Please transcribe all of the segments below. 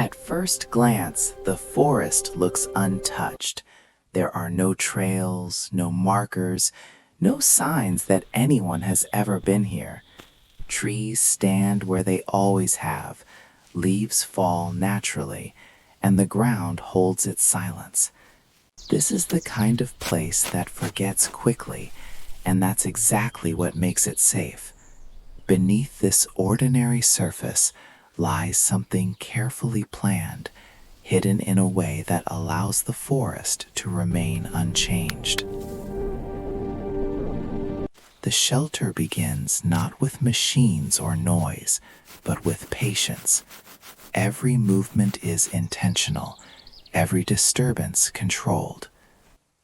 At first glance, the forest looks untouched. There are no trails, no markers, no signs that anyone has ever been here. Trees stand where they always have, leaves fall naturally, and the ground holds its silence. This is the kind of place that forgets quickly, and that's exactly what makes it safe. Beneath this ordinary surface lies something carefully planned, hidden in a way that allows the forest to remain unchanged. The shelter begins not with machines or noise, but with patience. Every movement is intentional, every disturbance controlled.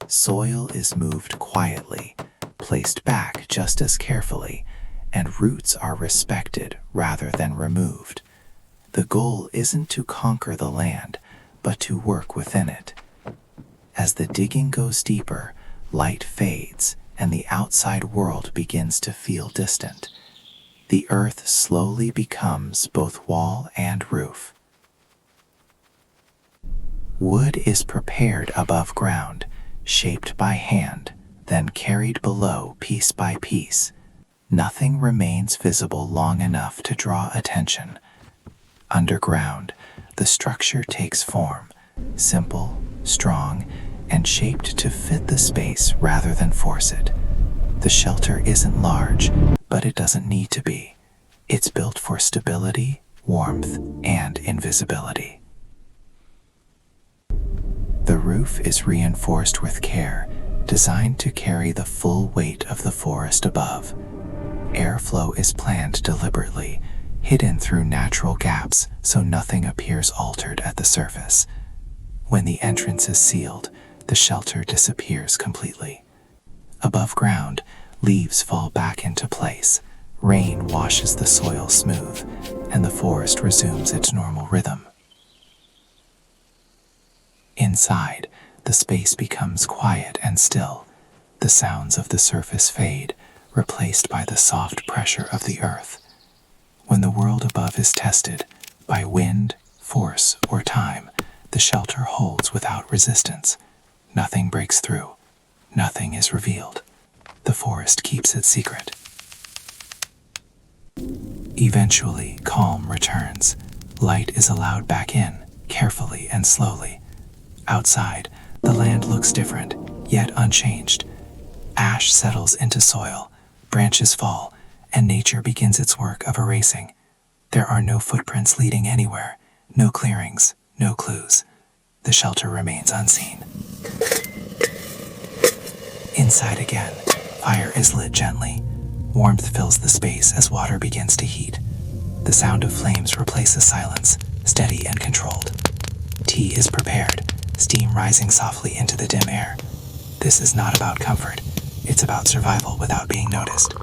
Soil is moved quietly, placed back just as carefully, and roots are respected rather than removed. The goal isn't to conquer the land, but to work within it. As the digging goes deeper, light fades, and the outside world begins to feel distant. The earth slowly becomes both wall and roof. Wood is prepared above ground, shaped by hand, then carried below piece by piece. Nothing remains visible long enough to draw attention. Underground, the structure takes form, simple, strong, and shaped to fit the space rather than force it. The shelter isn't large, but it doesn't need to be. It's built for stability, warmth, and invisibility. The roof is reinforced with care, designed to carry the full weight of the forest above. Airflow is planned deliberately, hidden through natural gaps so nothing appears altered at the surface. When the entrance is sealed, the shelter disappears completely. Above ground, leaves fall back into place, rain washes the soil smooth, and the forest resumes its normal rhythm. Inside, the space becomes quiet and still. The sounds of the surface fade, replaced by the soft pressure of the earth. When the world above is tested, by wind, force, or time, the shelter holds without resistance. Nothing breaks through. Nothing is revealed. The forest keeps its secret. Eventually, calm returns. Light is allowed back in, carefully and slowly. Outside, the land looks different, yet unchanged. Ash settles into soil, branches fall, and nature begins its work of erasing. There are no footprints leading anywhere, no clearings, no clues. The shelter remains unseen. Inside again, fire is lit gently. Warmth fills the space as water begins to heat. The sound of flames replaces silence, steady and controlled. Tea is prepared, steam rising softly into the dim air. This is not about comfort. It's about survival without being noticed.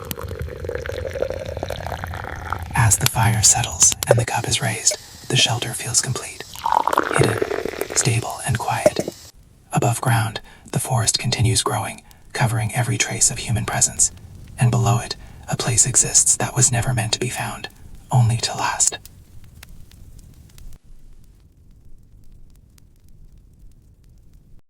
As the fire settles and the cup is raised, the shelter feels complete, hidden, stable, and quiet. Above ground, the forest continues growing, covering every trace of human presence. And below it, a place exists that was never meant to be found, only to last.